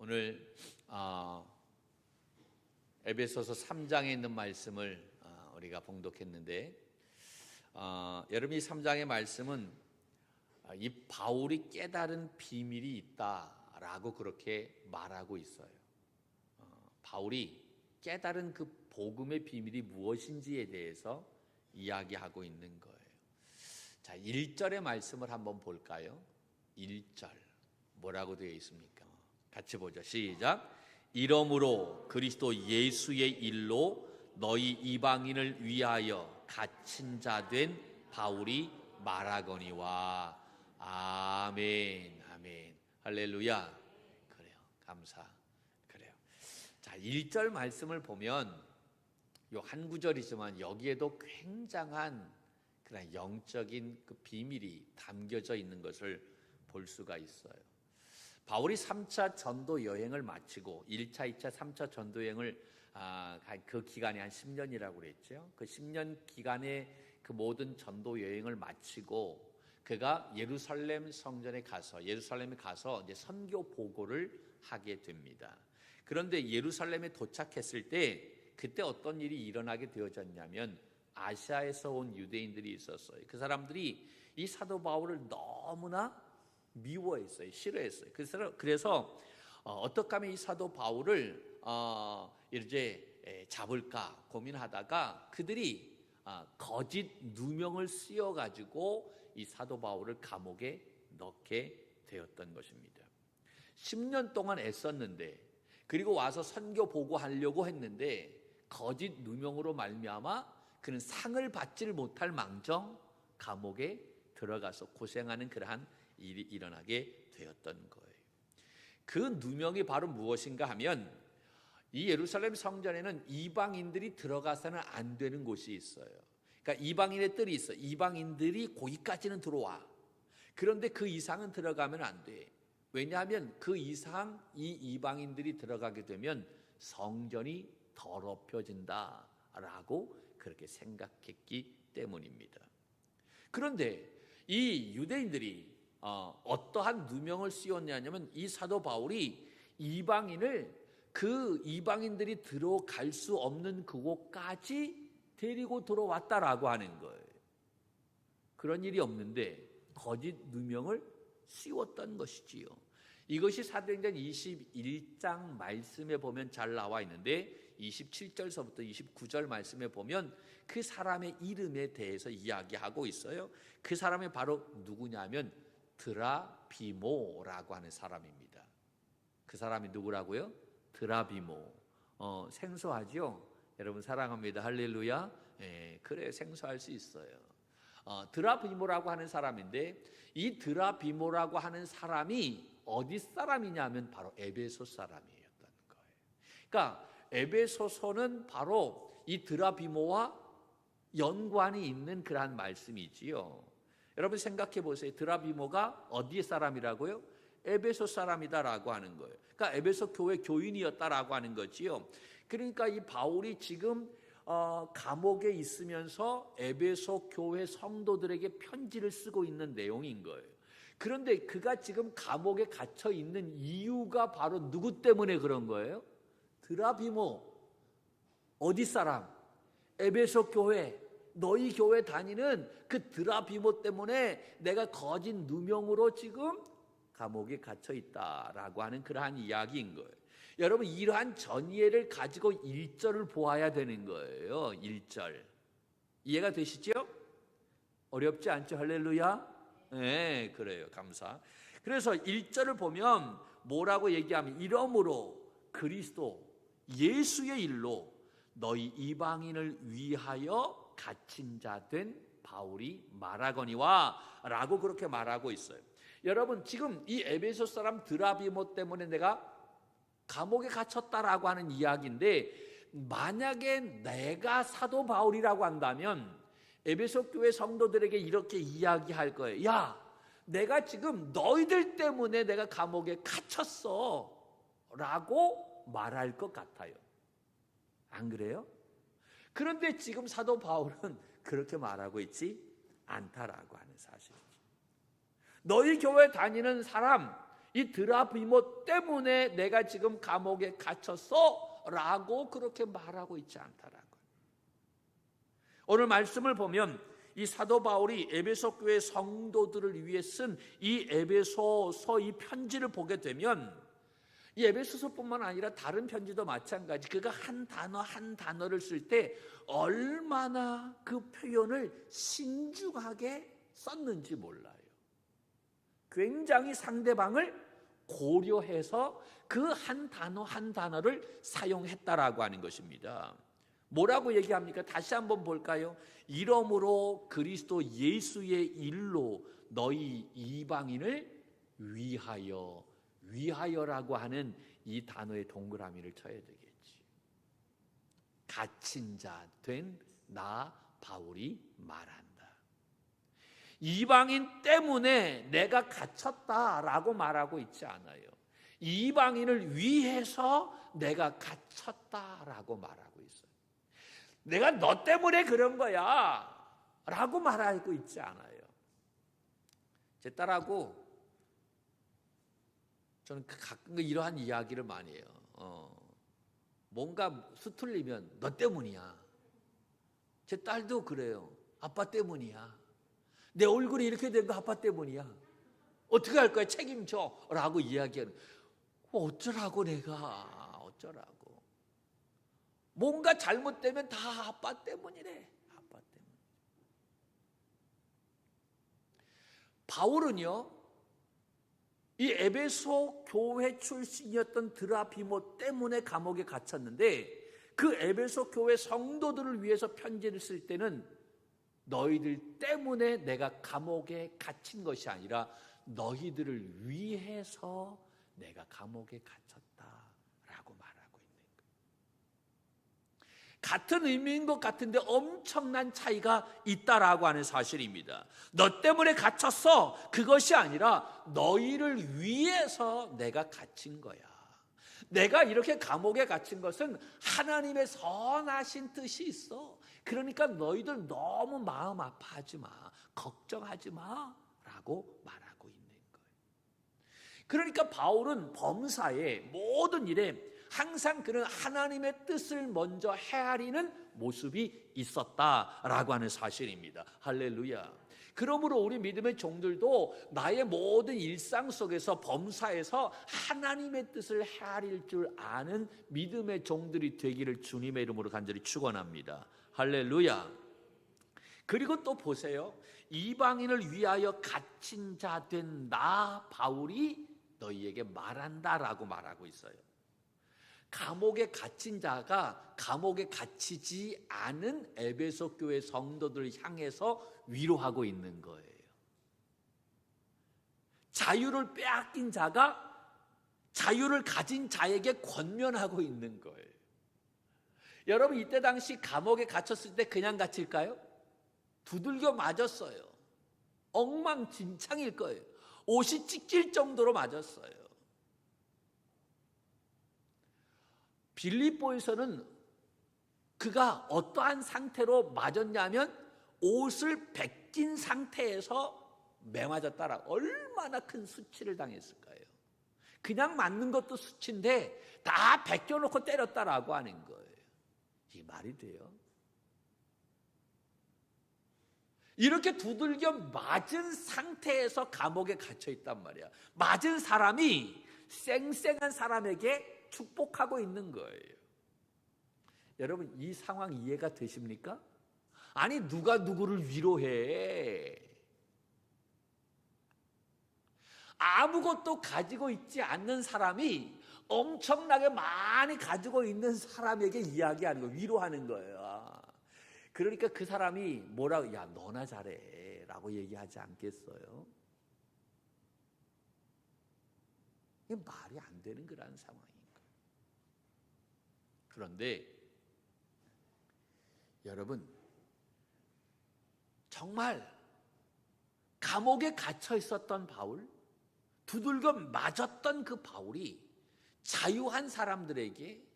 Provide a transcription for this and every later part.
오늘 에베소서 3장에 있는 말씀을 우리가 봉독했는데 여러분 이 3장의 말씀은 이 바울이 깨달은 비밀이 있다라고 그렇게 말하고 있어요. 바울이 깨달은 그 복음의 비밀이 무엇인지에 대해서 이야기하고 있는 거예요. 자, 1절의 말씀을 한번 볼까요? 1절 뭐라고 되어 있습니까? 같이 보죠. 시작. 이러므로 그리스도 예수의 일로 너희 이방인을 위하여 갇힌 자 된 바울이 말하거니와. 아멘. 아멘. 할렐루야. 그래요. 그래요. 자, 1절 말씀을 보면 요 한 구절이지만 여기에도 굉장한 그런 영적인 그 비밀이 담겨져 있는 것을 볼 수가 있어요. 바울이 3차 전도 여행을 마치고 1차, 2차, 3차 전도 여행을 그 기간이 한 10년이라고 그랬죠. 그 10년 기간에 그 모든 전도 여행을 마치고 그가 예루살렘 성전에 가서 예루살렘에 가서 이제 선교 보고를 하게 됩니다. 그런데 예루살렘에 도착했을 때 그때 어떤 일이 일어나게 되어졌냐면 아시아에서 온 유대인들이 있었어요. 그 사람들이 이 사도 바울을 너무나 미워했어요. 싫어했어요. 그래서 어떻게 하면 이 사도 바울을 이제 잡을까 고민하다가 그들이 거짓 누명을 씌워가지고 이 사도 바울을 감옥에 넣게 되었던 것입니다. 10년 동안 애썼는데 그리고 와서 선교 보고하려고 했는데 거짓 누명으로 말미암아 그는 상을 받지를 못할 망정 감옥에 들어가서 고생하는 그러한 일이 일어나게 되었던 거예요. 그 누명이 바로 무엇인가 하면 이 예루살렘 성전에는 이방인들이 들어가서는 안 되는 곳이 있어요. 그러니까 이방인의 뜰이 있어. 이방인들이 거기까지는 들어와. 그런데 그 이상은 들어가면 안 돼. 왜냐하면 그 이상 이 이방인들이 들어가게 되면 성전이 더럽혀진다라고 그렇게 생각했기 때문입니다. 그런데 이 유대인들이 어떠한 누명을 씌웠냐면 이 사도 바울이 이방인을 그 이방인들이 들어갈 수 없는 그곳까지 데리고 들어왔다라고 하는 거예요. 그런 일이 없는데 거짓 누명을 씌웠던 것이지요. 이것이 사도행전 21장 말씀에 보면 잘 나와 있는데 27절서부터 29절 말씀에 보면 그 사람의 이름에 대해서 이야기하고 있어요. 그 사람이 바로 누구냐면 드라비모라고 하는 사람입니다. 그 사람이 누구라고요? 드라비모. 생소하죠? 여러분 사랑합니다. 할렐루야. 그래 생소할 수 있어요. 드라비모라고 하는 사람인데 이 드라비모라고 하는 사람이 어디 사람이냐면 바로 에베소 사람이었던 거예요. 그러니까 에베소서는 바로 이 드라비모와 연관이 있는 그러한 말씀이지요. 여러분 생각해 보세요. 드라비모가 어디의 사람이라고요? 에베소 사람이다라고 하는 거예요. 그러니까 에베소 교회 교인이었다라고 하는 거지요. 그러니까 이 바울이 지금 감옥에 있으면서 에베소 교회 성도들에게 편지를 쓰고 있는 내용인 거예요. 그런데 그가 지금 감옥에 갇혀 있는 이유가 바로 누구 때문에 그런 거예요? 드라비모. 어디 사람? 에베소 교회. 너희 교회 다니는 그 드라비모 때문에 내가 거짓 누명으로 지금 감옥에 갇혀 있다라고 하는 그러한 이야기인 거예요. 여러분 이러한 전이해를 가지고 1절을 보아야 되는 거예요. 1절. 이해가 되시죠? 어렵지 않죠? 할렐루야. 네, 그래요. 감사. 그래서 1절을 보면 뭐라고 얘기하면 이러므로 그리스도 예수의 일로 너희 이방인을 위하여 갇힌 자 된 바울이 말하거니와 라고 그렇게 말하고 있어요. 여러분 지금 이 에베소 사람 드라비모 때문에 내가 감옥에 갇혔다라고 하는 이야기인데 만약에 내가 사도 바울이라고 한다면 에베소 교회 성도들에게 이렇게 이야기할 거예요. 야, 내가 지금 너희들 때문에 내가 감옥에 갇혔어 라고 말할 것 같아요. 안 그래요? 그런데 지금 사도 바울은 그렇게 말하고 있지 않다라고 하는 사실이죠. 너희 교회 다니는 사람, 이 드라비모 때문에 내가 지금 감옥에 갇혔어 라고 그렇게 말하고 있지 않다라고요. 오늘 말씀을 보면 이 사도 바울이 에베소 교회 성도들을 위해 쓴 이 에베소서 이 편지를 보게 되면 이 에베소서뿐만 아니라 다른 편지도 마찬가지, 그가 한 단어 한 단어를 쓸 때 얼마나 그 표현을 신중하게 썼는지 몰라요. 굉장히 상대방을 고려해서 그 한 단어 한 단어를 사용했다라고 하는 것입니다. 뭐라고 얘기합니까? 다시 한번 볼까요? 이러므로 그리스도 예수의 일로 너희 이방인을 위하여라고 하는 이 단어의 동그라미를 쳐야 되겠지. 갇힌 자 된 나 바울이 말한다. 이방인 때문에 내가 갇혔다라고 말하고 있지 않아요. 이방인을 위해서 내가 갇혔다라고 말하고 있어요. 내가 너 때문에 그런 거야 라고 말하고 있지 않아요. 제 딸하고 저는 가끔 이러한 이야기를 많이 해요. 뭔가 수틀리면 너 때문이야. 제 딸도 그래요. 아빠 때문이야. 내 얼굴이 이렇게 된 거 아빠 때문이야. 어떻게 할 거야? 책임져 라고 이야기하는. 어쩌라고 내가 어쩌라고. 뭔가 잘못되면 다 아빠 때문이래. 아빠 때문. 바울은요, 이 에베소 교회 출신이었던 드라비모 때문에 감옥에 갇혔는데, 그 에베소 교회 성도들을 위해서 편지를 쓸 때는 너희들 때문에 내가 감옥에 갇힌 것이 아니라 너희들을 위해서 내가 감옥에 갇혔다라고 말하고 있는 거예요. 같은 의미인 것 같은데 엄청난 차이가 있다라고 하는 사실입니다. 너 때문에 갇혔어. 그것이 아니라 너희를 위해서 내가 갇힌 거야. 내가 이렇게 감옥에 갇힌 것은 하나님의 선하신 뜻이 있어. 그러니까 너희들 너무 마음 아파하지 마. 걱정하지 마 라고 말하고 있는 거예요. 그러니까 바울은 범사의 모든 일에 항상 그런 하나님의 뜻을 먼저 헤아리는 모습이 있었다라고 하는 사실입니다. 할렐루야. 그러므로 우리 믿음의 종들도 나의 모든 일상 속에서 범사에서 하나님의 뜻을 헤아릴 줄 아는 믿음의 종들이 되기를 주님의 이름으로 간절히 축원합니다. 할렐루야. 그리고 또 보세요. 이방인을 위하여 갇힌 자 된 나 바울이 너희에게 말한다라고 말하고 있어요. 감옥에 갇힌 자가 감옥에 갇히지 않은 에베소 교회 성도들을 향해서 위로하고 있는 거예요. 자유를 빼앗긴 자가 자유를 가진 자에게 권면하고 있는 거예요. 여러분, 이때 당시 감옥에 갇혔을 때 그냥 갇힐까요? 두들겨 맞았어요. 엉망진창일 거예요. 옷이 찢길 정도로 맞았어요. 빌립보에서는 그가 어떠한 상태로 맞았냐면 옷을 벗긴 상태에서 매맞았다라. 얼마나 큰 수치를 당했을까요? 그냥 맞는 것도 수치인데 다 벗겨놓고 때렸다라고 하는 거예요. 이게 말이 돼요? 이렇게 두들겨 맞은 상태에서 감옥에 갇혀 있단 말이야. 맞은 사람이 쌩쌩한 사람에게 축복하고 있는 거예요. 여러분, 이 상황 이해가 되십니까? 아니, 누가 누구를 위로해? 아무것도 가지고 있지 않는 사람이 엄청나게 많이 가지고 있는 사람에게 이야기하는 거예요. 위로하는 거예요. 그러니까 그 사람이 뭐라고, 야, 너나 잘해 라고 얘기하지 않겠어요? 이게 말이 안 되는 그런 상황인 거예요. 그런데 여러분, 정말 감옥에 갇혀 있었던 바울, 두들겨 맞았던 그 바울이 자유한 사람들에게,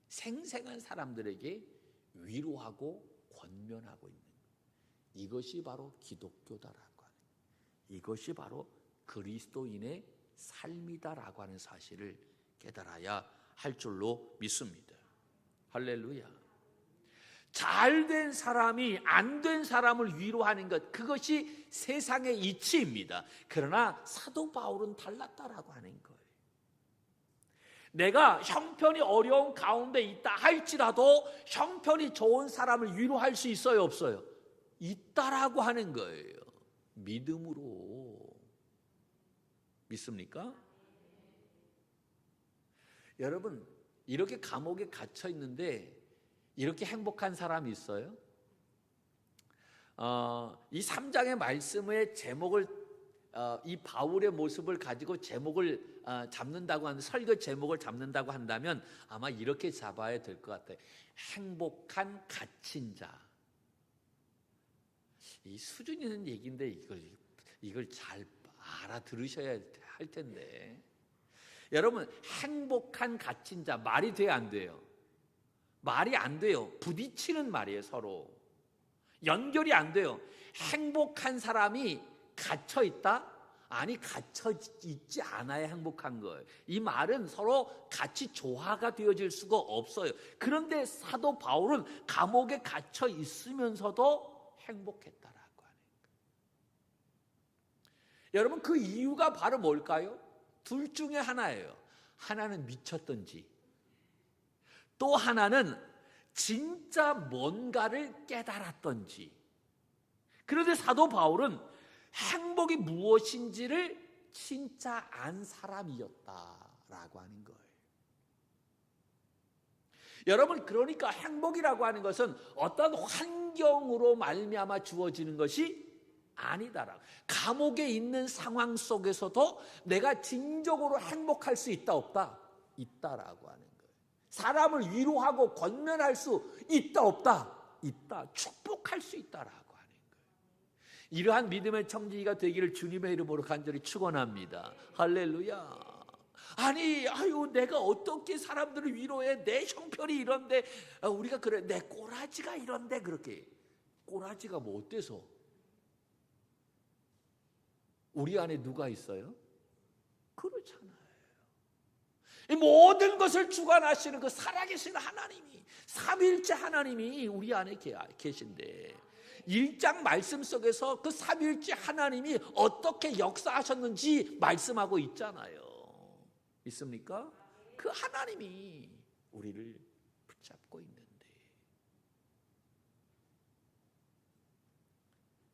생생한 사람들에게 위로하고 권면하고 있는 거예요. 이것이 바로 기독교다라고 하는 거예요. 이것이 바로 그리스도인의 삶이다라고 하는 사실을 깨달아야 할 줄로 믿습니다. 할렐루야. 잘된 사람이 안 된 사람을 위로하는 것, 그것이 세상의 이치입니다. 그러나 사도 바울은 달랐다라고 하는 거예요. 내가 형편이 어려운 가운데 있다 할지라도 형편이 좋은 사람을 위로할 수 있어요, 없어요? 있다라고 하는 거예요. 믿음으로. 믿습니까? 여러분, 이렇게 감옥에 갇혀 있는데 이렇게 행복한 사람이 있어요? 이 3장의 말씀의 제목을 이 바울의 모습을 가지고 제목을 잡는다고 하는, 설교 제목을 잡는다고 한다면 아마 이렇게 잡아야 될 것 같아요. 행복한 갇힌 자. 이 수준 있는 얘기인데 이걸 잘 알아들으셔야 할 텐데. 여러분, 행복한 갇힌 자, 말이 돼요, 안 돼요? 말이 안 돼요. 부딪히는 말이에요, 서로. 연결이 안 돼요. 행복한 사람이 갇혀 있다? 아니, 갇혀 있지 않아야 행복한 거예요. 이 말은 서로 같이 조화가 되어질 수가 없어요. 그런데 사도 바울은 감옥에 갇혀 있으면서도 행복했다라고 하는 거예요. 여러분, 그 이유가 바로 뭘까요? 둘 중에 하나예요. 하나는 미쳤던지, 또 하나는 진짜 뭔가를 깨달았던지. 그런데 사도 바울은 행복이 무엇인지를 진짜 안 사람이었다라고 하는 거예요. 여러분, 그러니까 행복이라고 하는 것은 어떤 환경으로 말미암아 주어지는 것이 아니다라고. 감옥에 있는 상황 속에서도 내가 진정으로 행복할 수 있다, 없다? 있다라고 하는 거예요. 사람을 위로하고 권면할 수 있다, 없다? 있다. 축복할 수 있다라고 하는 거예요. 이러한 믿음의 청지기가 되기를 주님의 이름으로 간절히 축원합니다. 할렐루야. 아니, 내가 어떻게 사람들을 위로해? 내 형편이 이런데, 우리가 그래, 내 꼬라지가 이런데, 그렇게. 꼬라지가 뭐 어때서? 우리 안에 누가 있어요? 그렇잖아요. 이 모든 것을 주관하시는 그 살아계신 하나님이, 삼위일체 하나님이 우리 안에 계신데, 1장 말씀 속에서 그 삼위일체 하나님이 어떻게 역사하셨는지 말씀하고 있잖아요. 있습니까? 그 하나님이 우리를 붙잡고 있는데,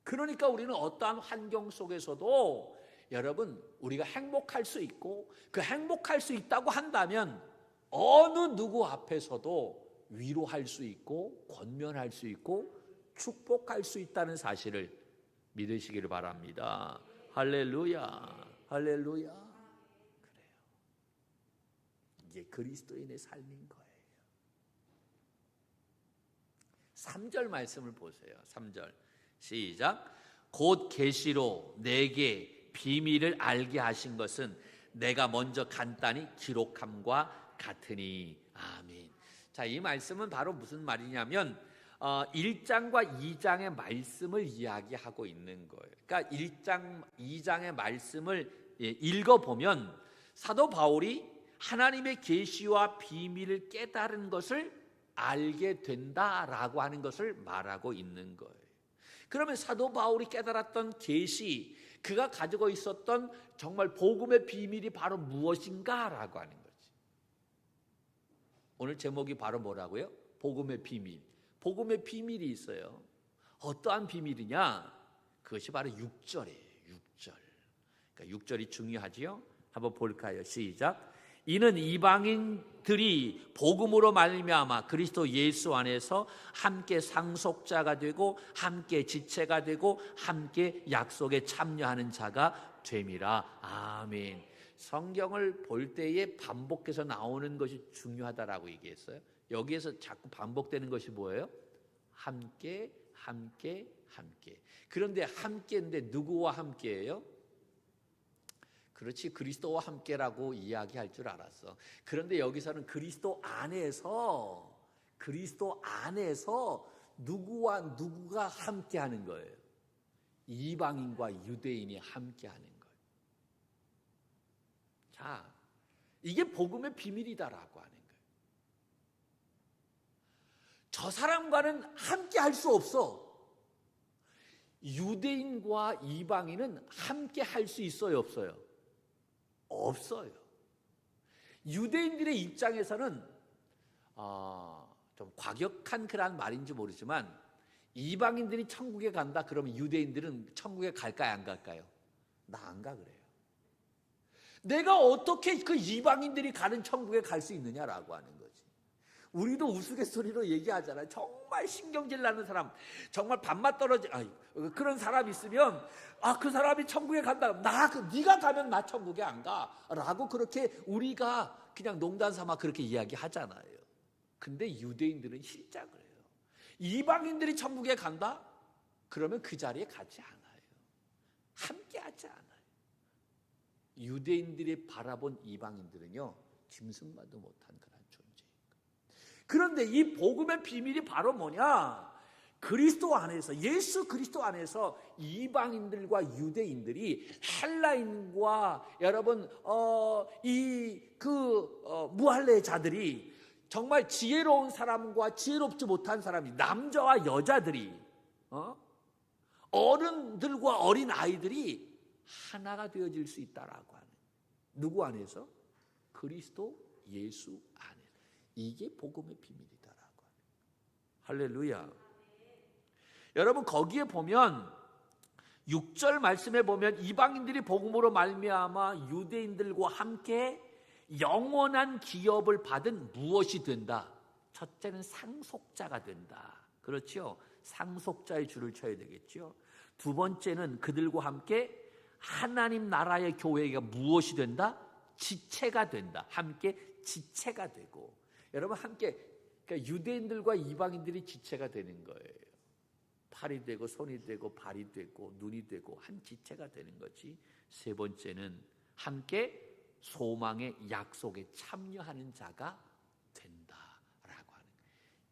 그러니까 우리는 어떠한 환경 속에서도 여러분, 우리가 행복할 수 있고, 그 행복할 수 있다고 한다면 어느 누구 앞에서도 위로할 수 있고, 권면할 수 있고, 축복할 수 있다는 사실을 믿으시기를 바랍니다. 할렐루야, 할렐루야. 그래요. 이게 그리스도인의 삶인 거예요. 3절 말씀을 보세요. 3절 시작. 곧 계시로 내게 비밀을 알게 하신 것은 내가 먼저 간단히 기록함과 같으니. 아멘. 자, 이 말씀은 바로 무슨 말이냐면 1장과 2장의 말씀을 이야기하고 있는 거예요. 그러니까 1장, 2장의 말씀을 읽어보면 사도 바울이 하나님의 계시와 비밀을 깨달은 것을 알게 된다라고 하는 것을 말하고 있는 거예요. 그러면 사도 바울이 깨달았던 계시, 그가 가지고 있었던 정말 복음의 비밀이 바로 무엇인가라고 하는 거지. 오늘 제목이 바로 뭐라고요? 복음의 비밀. 복음의 비밀이 있어요. 어떠한 비밀이냐? 그것이 바로 6절이에요. 6절. 그러니까 6절이 중요하지요. 한번 볼까요? 시작. 이는 이방인들이 복음으로 말미암아 그리스도 예수 안에서 함께 상속자가 되고 함께 지체가 되고 함께 약속에 참여하는 자가 됨이라. 아멘. 성경을 볼 때에 반복해서 나오는 것이 중요하다라고 얘기했어요. 여기에서 자꾸 반복되는 것이 뭐예요? 함께, 함께, 함께. 그런데 함께인데 누구와 함께예요? 그렇지, 그리스도와 함께라고 이야기할 줄 알았어. 그런데 여기서는 그리스도 안에서 누구와 누구가 함께하는 거예요? 이방인과 유대인이 함께하는 거예요. 자, 이게 복음의 비밀이다라고 하는 거예요. 저 사람과는 함께 할 수 없어. 유대인과 이방인은 함께 할 수 있어요, 없어요? 없어요. 유대인들의 입장에서는 좀 과격한 그런 말인지 모르지만 이방인들이 천국에 간다 그러면 유대인들은 천국에 갈까요, 안 갈까요? 나 안 가 그래요. 내가 어떻게 그 이방인들이 가는 천국에 갈 수 있느냐라고 하는 거지. 우리도 우스갯소리로 얘기하잖아요. 정말 신경질 나는 사람, 정말 밥맛 떨어지 그런 사람 있으면 그 사람이 천국에 간다. 네가 가면 나 천국에 안 가라고 그렇게 우리가 그냥 농담 삼아 그렇게 이야기하잖아요. 근데 유대인들은 진짜 그래요. 이방인들이 천국에 간다? 그러면 그 자리에 가지 않아요. 함께 하지 않아요. 유대인들이 바라본 이방인들은요, 짐승만도 못한 그런 존재예요. 그런데 이 복음의 비밀이 바로 뭐냐? 그리스도 안에서, 예수 그리스도 안에서 이방인들과 유대인들이 헬라인과 여러분 무할례자들이 정말 지혜로운 사람과 지혜롭지 못한 사람이, 남자와 여자들이, 어른들과 어린 아이들이 하나가 되어질 수 있다라고 하는, 누구 안에서? 그리스도 예수 안에. 이게 복음의 비밀이다라고 하는. 할렐루야. 여러분, 거기에 보면 6절 말씀에 보면 이방인들이 복음으로 말미암아 유대인들과 함께 영원한 기업을 받은 무엇이 된다? 첫째는 상속자가 된다. 그렇죠? 상속자의 줄을 쳐야 되겠죠. 두 번째는 그들과 함께 하나님 나라의 교회가 무엇이 된다? 지체가 된다. 함께 지체가 되고. 여러분, 함께, 그러니까 유대인들과 이방인들이 지체가 되는 거예요. 팔이 되고 손이 되고 발이 되고 눈이 되고 한 지체가 되는 거지. 세 번째는 함께 소망의 약속에 참여하는 자가 된다라고 하는,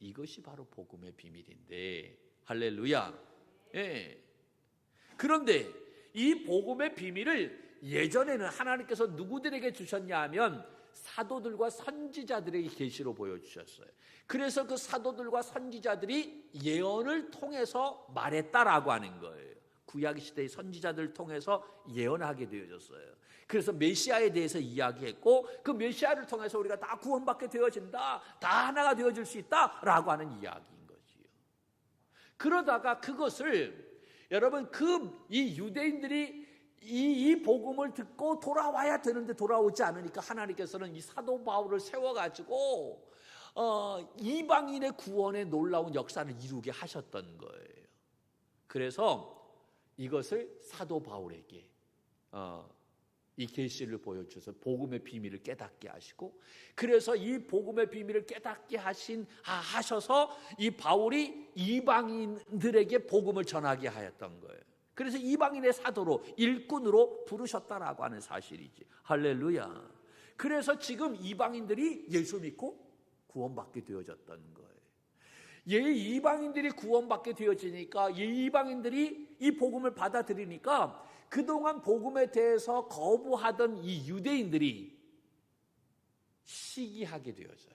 이것이 바로 복음의 비밀인데, 할렐루야. 예. 그런데 이 복음의 비밀을 예전에는 하나님께서 누구들에게 주셨냐 하면 사도들과 선지자들에게 계시로 보여주셨어요. 그래서 그 사도들과 선지자들이 예언을 통해서 말했다라고 하는 거예요. 구약시대의 선지자들을 통해서 예언하게 되어졌어요. 그래서 메시아에 대해서 이야기했고, 그 메시아를 통해서 우리가 다 구원받게 되어진다, 다 하나가 되어질 수 있다라고 하는 이야기인 거지요. 그러다가 그것을 여러분, 이 유대인들이 이 복음을 듣고 돌아와야 되는데 돌아오지 않으니까 하나님께서는 이 사도 바울을 세워가지고 이방인의 구원의 놀라운 역사를 이루게 하셨던 거예요. 그래서 이것을 사도 바울에게 이 계시를 보여주셔서 복음의 비밀을 깨닫게 하시고, 그래서 이 복음의 비밀을 깨닫게 하셔서 이 바울이 이방인들에게 복음을 전하게 하였던 거예요. 그래서 이방인의 사도로, 일꾼으로 부르셨다라고 하는 사실이지. 할렐루야. 그래서 지금 이방인들이 예수 믿고 구원받게 되어졌던 거예요. 이방인들이 구원받게 되어지니까, 이방인들이 이 복음을 받아들이니까 그동안 복음에 대해서 거부하던 이 유대인들이 시기하게 되어져요.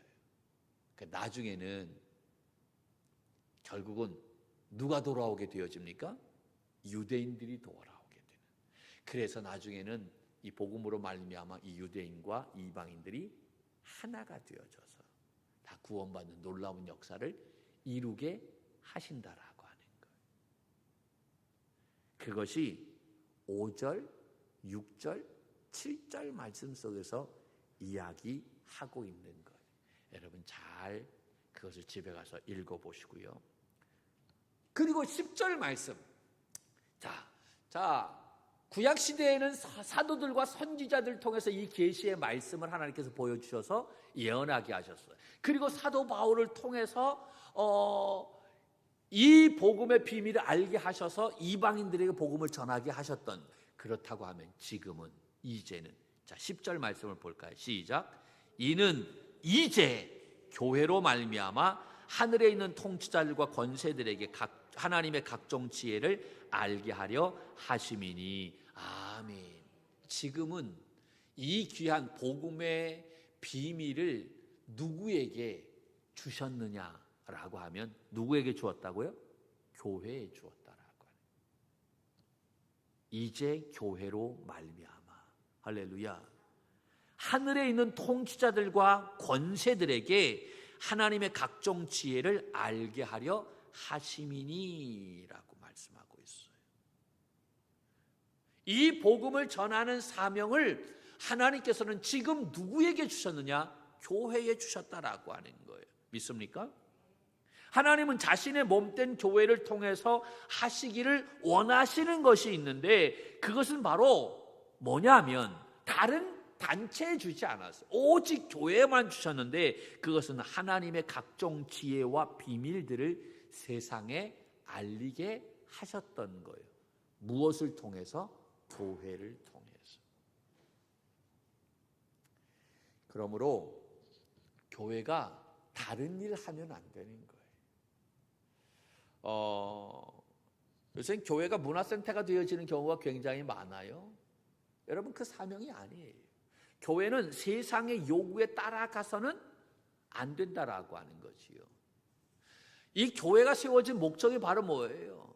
나중에는 결국은 누가 돌아오게 되어집니까? 유대인들이 돌아오게 되는. 그래서 나중에는 이 복음으로 말미암아 이 유대인과 이방인들이 하나가 되어져서 다 구원받는 놀라운 역사를 이루게 하신다라고 하는 거예요. 그것이 5절, 6절, 7절 말씀 속에서 이야기하고 있는 거예요. 여러분 잘 그것을 집에 가서 읽어보시고요. 그리고 10절 말씀. 자, 구약시대에는 사도들과 선지자들 통해서 이 계시의 말씀을 하나님께서 보여주셔서 예언하게 하셨어요. 그리고 사도 바울을 통해서 이 복음의 비밀을 알게 하셔서 이방인들에게 복음을 전하게 하셨던, 그렇다고 하면 지금은, 이제는, 자 10절 말씀을 볼까요? 시작. 이는 이제 교회로 말미암아 하늘에 있는 통치자들과 권세들에게 하나님의 각종 지혜를 알게 하려 하심이니. 아멘. 지금은 이 귀한 복음의 비밀을 누구에게 주셨느냐라고 하면 누구에게 주었다고요? 교회에 주었다라고 하는. 이제 교회로 말미암아. 할렐루야. 하늘에 있는 통치자들과 권세들에게 하나님의 각종 지혜를 알게 하려 하심이니라고 말씀하고 있어요. 이 복음을 전하는 사명을 하나님께서는 지금 누구에게 주셨느냐? 교회에 주셨다라고 하는 거예요. 믿습니까? 하나님은 자신의 몸된 교회를 통해서 하시기를 원하시는 것이 있는데, 그것은 바로 뭐냐면 다른 단체에 주지 않았어요. 오직 교회에만 주셨는데, 그것은 하나님의 각종 지혜와 비밀들을 세상에 알리게 하셨던 거예요. 무엇을 통해서? 교회를 통해서. 그러므로 교회가 다른 일 하면 안 되는 거예요. 요새 교회가 문화센터가 되어지는 경우가 굉장히 많아요. 여러분, 그 사명이 아니에요. 교회는 세상의 요구에 따라가서는 안 된다라고 하는 거지요. 이 교회가 세워진 목적이 바로 뭐예요?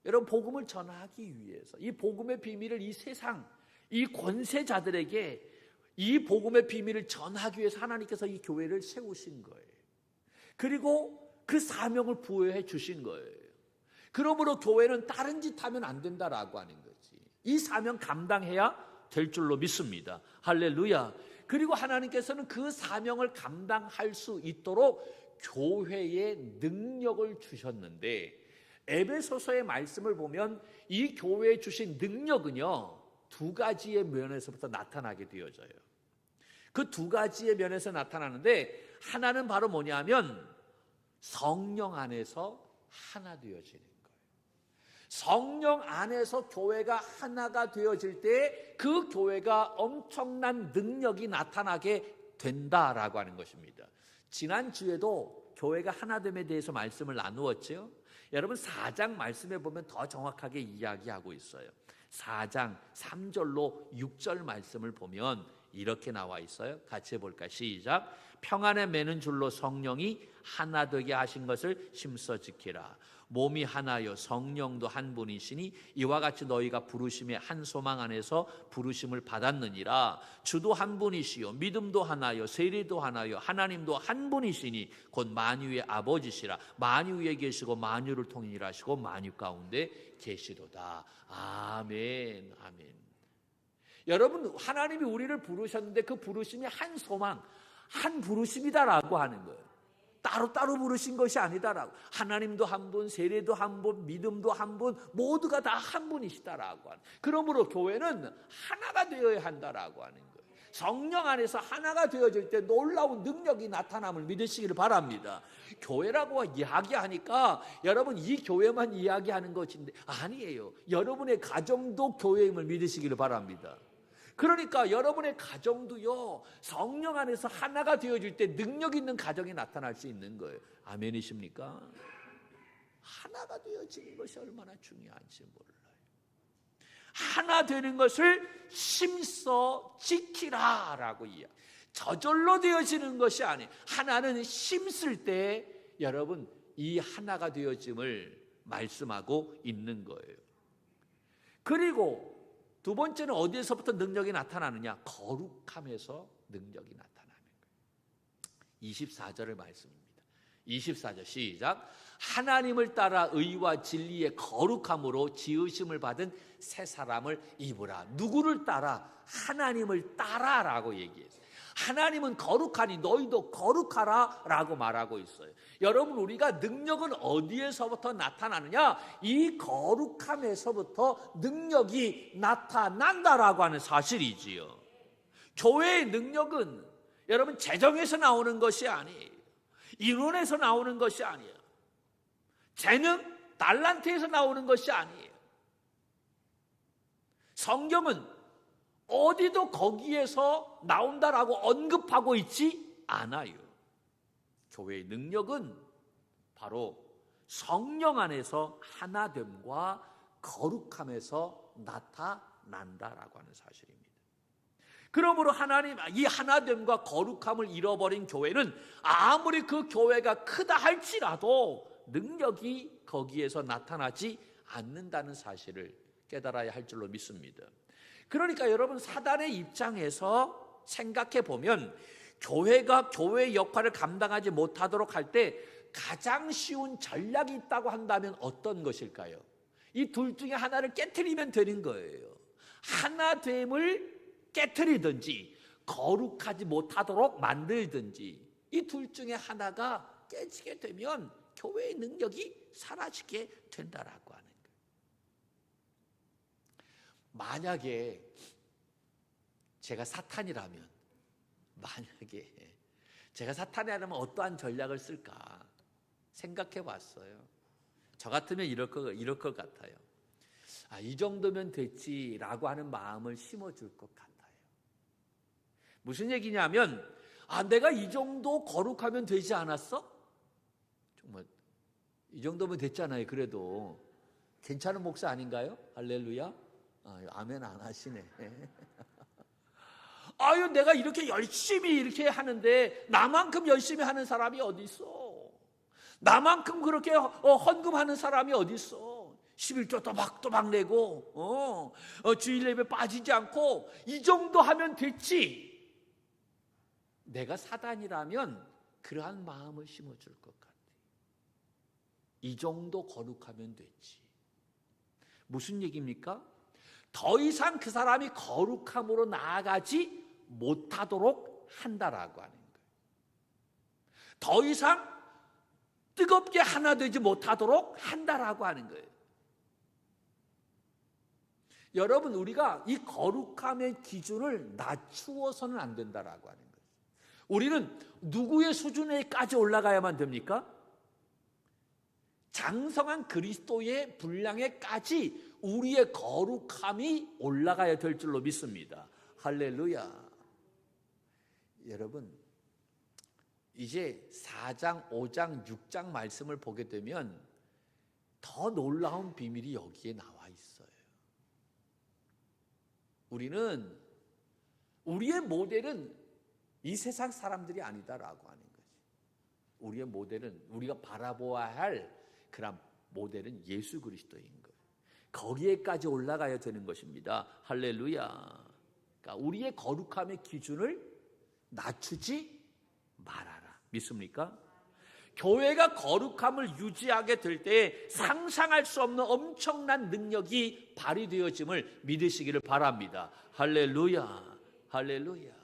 여러분, 복음을 전하기 위해서, 이 복음의 비밀을 이 세상, 이 권세자들에게 이 복음의 비밀을 전하기 위해서 하나님께서 이 교회를 세우신 거예요. 그리고 그 사명을 부여해 주신 거예요. 그러므로 교회는 다른 짓 하면 안 된다라고 하는 거지. 이 사명 감당해야 될 줄로 믿습니다. 할렐루야. 그리고 하나님께서는 그 사명을 감당할 수 있도록 교회에 능력을 주셨는데, 에베소서의 말씀을 보면 이 교회에 주신 능력은요, 두 가지의 면에서부터 나타나게 되어져요. 그 두 가지의 면에서 나타나는데, 하나는 바로 뭐냐면 성령 안에서 하나 되어지는 거예요. 성령 안에서 교회가 하나가 되어질 때 그 교회가 엄청난 능력이 나타나게 된다라고 하는 것입니다. 지난주에도 교회가 하나됨에 대해서 말씀을 나누었죠. 여러분, 4장 말씀에 보면 더 정확하게 이야기하고 있어요. 4장 3절로 6절 말씀을 보면 이렇게 나와 있어요. 같이 해볼까요? 시작. 평안에 매는 줄로 성령이 하나 되게 하신 것을 힘써 지키라. 몸이 하나요 성령도 한 분이시니 이와 같이 너희가 부르심의 한 소망 안에서 부르심을 받았느니라. 주도 한 분이시요 믿음도 하나요 세례도 하나요 하나님도 한 분이시니 곧 만유의 아버지시라. 만유 위에 계시고 만유를 통해 일하시고 만유 가운데 계시도다. 아멘. 아멘. 여러분, 하나님이 우리를 부르셨는데 그 부르심이 한 소망, 한 부르심이다라고 하는 거예요. 따로따로 부르신 것이 아니다라고. 하나님도 한 분, 세례도 한 분, 믿음도 한 분, 모두가 다 한 분이시다라고 하는. 그러므로 교회는 하나가 되어야 한다라고 하는 거예요. 성령 안에서 하나가 되어질 때 놀라운 능력이 나타남을 믿으시기를 바랍니다. 교회라고 이야기하니까 여러분, 이 교회만 이야기하는 것인데 아니에요. 여러분의 가정도 교회임을 믿으시기를 바랍니다. 그러니까 여러분의 가정도요, 성령 안에서 하나가 되어질 때 능력 있는 가정이 나타날 수 있는 거예요. 아멘이십니까? 하나가 되어지는 것이 얼마나 중요한지 몰라요. 하나 되는 것을 심써 지키라라고 이야기. 저절로 되어지는 것이 아니에요. 하나는 심쓸 때 여러분, 이 하나가 되어짐을 말씀하고 있는 거예요. 그리고 두 번째는 어디에서부터 능력이 나타나느냐? 거룩함에서 능력이 나타나는 거예요. 24절의 말씀입니다. 24절 시작. 하나님을 따라 의와 진리의 거룩함으로 지으심을 받은 새 사람을 입으라. 누구를 따라? 하나님을 따라라고 얘기했어요. 하나님은 거룩하니 너희도 거룩하라 라고 말하고 있어요. 여러분, 우리가 능력은 어디에서부터 나타나느냐? 이 거룩함에서부터 능력이 나타난다라고 하는 사실이지요. 교회의 능력은 여러분, 재정에서 나오는 것이 아니에요. 이론에서 나오는 것이 아니에요. 재능, 달란트에서 나오는 것이 아니에요. 성경은 어디도 거기에서 나온다라고 언급하고 있지 않아요. 교회의 능력은 바로 성령 안에서 하나됨과 거룩함에서 나타난다라고 하는 사실입니다. 그러므로 하나님, 이 하나됨과 거룩함을 잃어버린 교회는 아무리 그 교회가 크다 할지라도 능력이 거기에서 나타나지 않는다는 사실을 깨달아야 할 줄로 믿습니다. 그러니까 여러분, 사단의 입장에서 생각해 보면 교회가 교회의 역할을 감당하지 못하도록 할 때 가장 쉬운 전략이 있다고 한다면 어떤 것일까요? 이 둘 중에 하나를 깨트리면 되는 거예요. 하나됨을 깨트리든지 거룩하지 못하도록 만들든지, 이 둘 중에 하나가 깨지게 되면 교회의 능력이 사라지게 된다라고 하는 거예요. 만약에 제가 사탄이라면 어떠한 전략을 쓸까 생각해 봤어요. 저 같으면 이럴 것 같아요. 이 정도면 됐지라고 하는 마음을 심어줄 것 같아요. 무슨 얘기냐면, 내가 이 정도 거룩하면 되지 않았어? 정말 이 정도면 됐잖아요. 그래도 괜찮은 목사 아닌가요? 할렐루야. 아멘 안 하시네. 내가 이렇게 열심히 이렇게 하는데 나만큼 열심히 하는 사람이 어디 있어? 나만큼 그렇게 헌금하는 사람이 어디 있어? 11조 또박또박 내고 주일 예배 빠지지 않고 이 정도 하면 됐지. 내가 사단이라면 그러한 마음을 심어줄 것 같아. 이 정도 거룩하면 됐지. 무슨 얘기입니까? 더 이상 그 사람이 거룩함으로 나아가지 못하도록 한다라고 하는 거예요. 더 이상 뜨겁게 하나 되지 못하도록 한다라고 하는 거예요. 여러분, 우리가 이 거룩함의 기준을 낮추어서는 안 된다라고 하는 거예요. 우리는 누구의 수준에까지 올라가야만 됩니까? 장성한 그리스도의 분량에까지 우리의 거룩함이 올라가야 될 줄로 믿습니다. 할렐루야. 여러분, 이제 4장, 5장, 6장 말씀을 보게 되면 더 놀라운 비밀이 여기에 나와 있어요. 우리의 모델은 이 세상 사람들이 아니다라고 하는 거지. 우리의 모델은, 우리가 바라보아야 할 그런 모델은 예수 그리스도인 거예요. 거기에까지 올라가야 되는 것입니다. 할렐루야. 그러니까 우리의 거룩함의 기준을 낮추지 말아라. 믿습니까? 교회가 거룩함을 유지하게 될 때 상상할 수 없는 엄청난 능력이 발휘되어짐을 믿으시기를 바랍니다. 할렐루야. 할렐루야.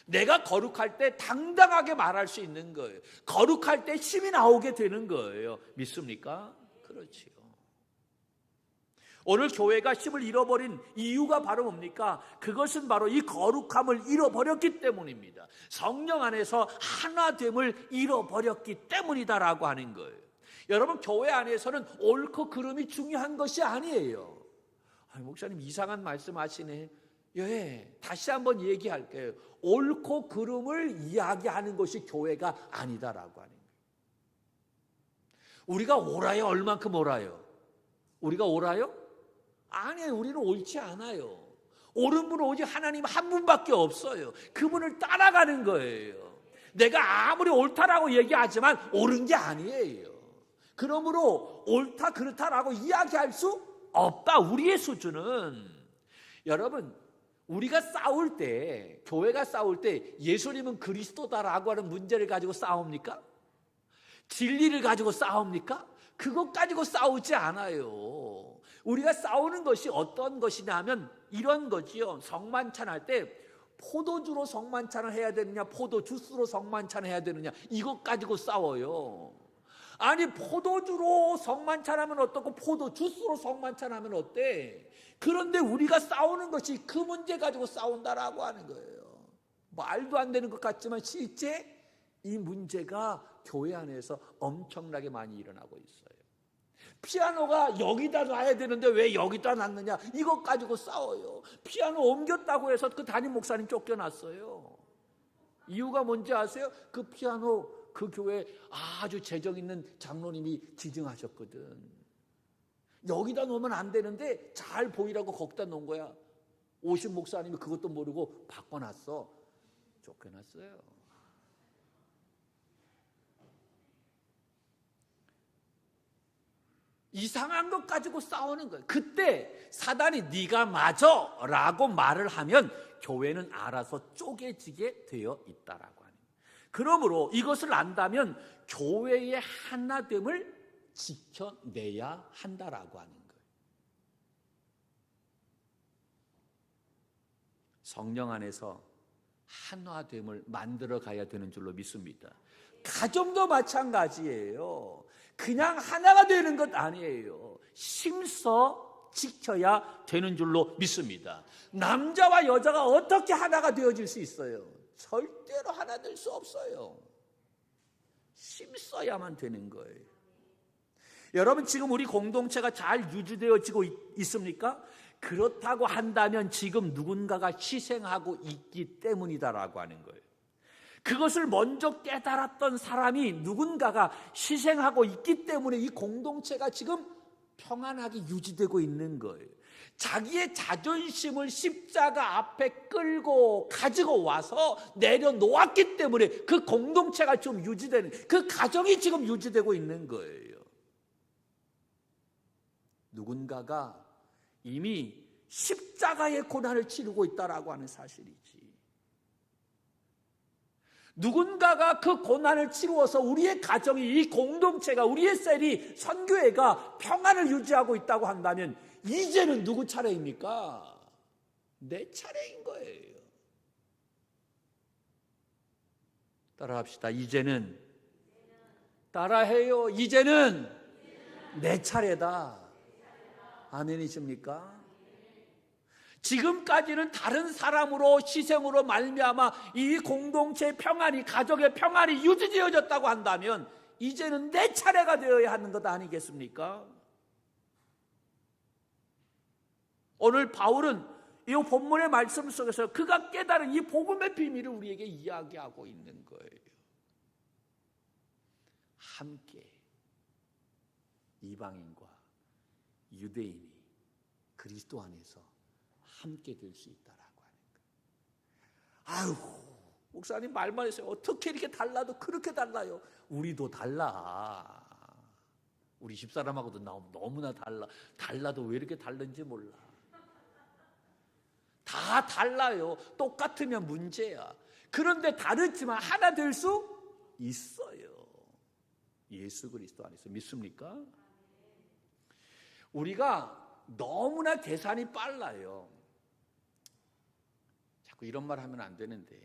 내가 거룩할 때 당당하게 말할 수 있는 거예요. 거룩할 때 힘이 나오게 되는 거예요. 믿습니까? 그렇지요. 오늘 교회가 힘을 잃어버린 이유가 바로 뭡니까? 그것은 바로 이 거룩함을 잃어버렸기 때문입니다. 성령 안에서 하나됨을 잃어버렸기 때문이다라고 하는 거예요. 여러분, 교회 안에서는 옳고 그름이 중요한 것이 아니에요. 목사님 이상한 말씀 하시네. 다시 한번 얘기할게요. 옳고 그름을 이야기하는 것이 교회가 아니다라고 하는 거예요. 우리가 옳아요? 얼만큼 옳아요? 우리가 옳아요? 아니에요. 우리는 옳지 않아요. 옳은 분은 오직 하나님 한 분밖에 없어요. 그분을 따라가는 거예요. 내가 아무리 옳다라고 얘기하지만 옳은 게 아니에요. 그러므로 옳다 그렇다라고 이야기할 수 없다. 우리의 수준은. 여러분, 우리가 싸울 때, 교회가 싸울 때 예수님은 그리스도다라고 하는 문제를 가지고 싸웁니까? 진리를 가지고 싸웁니까? 그것 가지고 싸우지 않아요. 우리가 싸우는 것이 어떤 것이냐 하면 이런 거지요. 성만찬할 때 포도주로 성만찬을 해야 되느냐, 포도주스로 성만찬을 해야 되느냐, 이것 가지고 싸워요. 아니, 포도주로 성만찬하면 어떻고 포도주스로 성만찬하면 어때? 그런데 우리가 싸우는 것이 그 문제 가지고 싸운다라고 하는 거예요. 말도 안 되는 것 같지만 실제 이 문제가 교회 안에서 엄청나게 많이 일어나고 있어요. 피아노가 여기다 놔야 되는데 왜 여기다 놨느냐, 이것 가지고 싸워요. 피아노 옮겼다고 해서 그 담임 목사님 쫓겨났어요. 이유가 뭔지 아세요? 그 피아노 그 교회 아주 재정 있는 장로님이 지정하셨거든. 여기다 놓으면 안 되는데 잘 보이라고 거기다 놓은 거야. 오신 목사님이 그것도 모르고 바꿔놨어. 쫓겨났어요. 이상한 것 가지고 싸우는 거예요. 그때 사단이 네가 맞아 라고 말을 하면 교회는 알아서 쪼개지게 되어 있다라고 하는 거예요. 그러므로 이것을 안다면 교회의 하나됨을 지켜내야 한다라고 하는 거예요. 성령 안에서 한화됨을 만들어 가야 되는 줄로 믿습니다. 가정도 마찬가지예요. 그냥 하나가 되는 것 아니에요. 심서 지켜야 되는 줄로 믿습니다. 남자와 여자가 어떻게 하나가 되어질 수 있어요? 절대로 하나 될 수 없어요. 심써야만 되는 거예요. 여러분, 지금 우리 공동체가 잘 유지되어지고 있습니까? 그렇다고 한다면 지금 누군가가 희생하고 있기 때문이다라고 하는 거예요. 그것을 먼저 깨달았던 사람이 누군가가 희생하고 있기 때문에 이 공동체가 지금 평안하게 유지되고 있는 거예요. 자기의 자존심을 십자가 앞에 끌고 가지고 와서 내려놓았기 때문에 그 공동체가 지금 유지되는, 그 가정이 지금 유지되고 있는 거예요. 누군가가 이미 십자가의 고난을 치르고 있다라고 하는 사실이지. 누군가가 그 고난을 치루어서 우리의 가정이, 이 공동체가, 우리의 셀이, 선교회가 평안을 유지하고 있다고 한다면 이제는 누구 차례입니까? 내 차례인 거예요. 따라합시다. 이제는, 따라해요. 이제는 내 차례다. 아멘이십니까? 지금까지는 다른 사람으로, 희생으로 말미암아 이 공동체의 평안이, 가족의 평안이 유지되어졌다고 한다면 이제는 내 차례가 되어야 하는 것 아니겠습니까? 오늘 바울은 이 본문의 말씀 속에서 그가 깨달은 이 복음의 비밀을 우리에게 이야기하고 있는 거예요. 함께 이방인과 유대인이 그리스도 안에서 함께 될 수 있다라고 하는 거예요. 아유, 목사님 말만 했어요. 어떻게 이렇게 달라도 그렇게 달라요? 우리도 달라. 우리 집사람하고도 너무나 달라도 왜 이렇게 다른지 몰라. 다 달라요. 똑같으면 문제야. 그런데 다르지만 하나 될 수 있어요. 예수 그리스도 안에서. 믿습니까? 우리가 너무나 계산이 빨라요. 자꾸 이런 말 하면 안 되는데,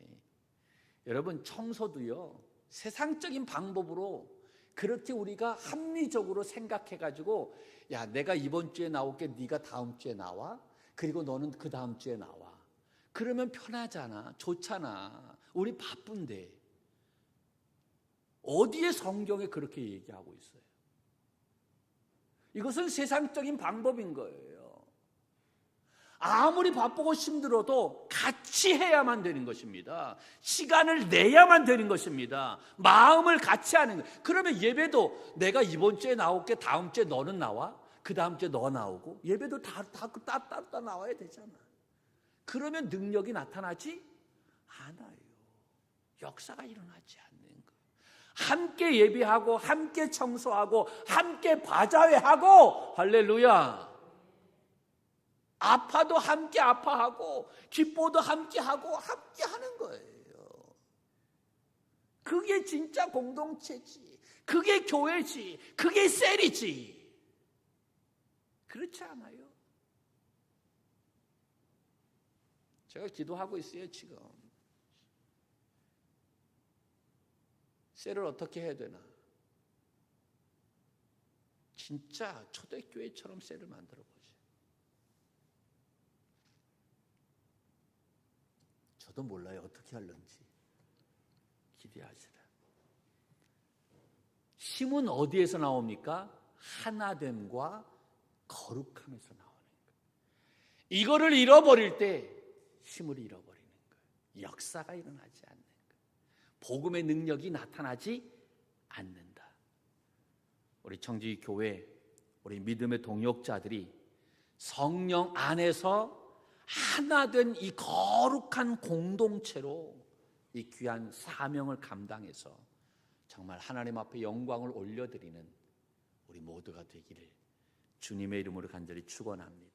여러분, 청소도요, 세상적인 방법으로 그렇게 우리가 합리적으로 생각해가지고, 야, 내가 이번 주에 나올게, 네가 다음 주에 나와, 그리고 너는 그 다음 주에 나와. 그러면 편하잖아, 좋잖아. 우리 바쁜데. 어디에 성경에 그렇게 얘기하고 있어요? 이것은 세상적인 방법인 거예요. 아무리 바쁘고 힘들어도 같이 해야만 되는 것입니다. 시간을 내야만 되는 것입니다. 마음을 같이 하는 거예요. 그러면 예배도 내가 이번 주에 나올게, 다음 주에 너는 나와, 그 다음 주에 너 나오고, 예배도 다 따로 나와야 되잖아. 그러면 능력이 나타나지 않아요. 역사가 일어나지 않는 거예요. 함께 예배하고, 함께 청소하고, 함께 바자회하고, 할렐루야. 아파도 함께 아파하고, 기뻐도 함께 하고, 함께 하는 거예요. 그게 진짜 공동체지. 그게 교회지. 그게 셀이지. 그렇지 않아요? 제가 기도하고 있어요, 지금. 셀을 어떻게 해야 되나? 진짜 초대교회처럼 셀을 만들어 보죠. 저도 몰라요, 어떻게 하려는지. 기대하시라. 힘은 어디에서 나옵니까? 하나됨과 거룩함에서 나오는 거예요. 이거를 잃어버릴 때 힘을 잃어버리는 거예요. 역사가 일어나지 않는 거예요. 복음의 능력이 나타나지 않는다. 우리 청지 교회, 우리 믿음의 동역자들이 성령 안에서 하나된 이 거룩한 공동체로 이 귀한 사명을 감당해서 정말 하나님 앞에 영광을 올려드리는 우리 모두가 되기를 주님의 이름으로 간절히 축원합니다.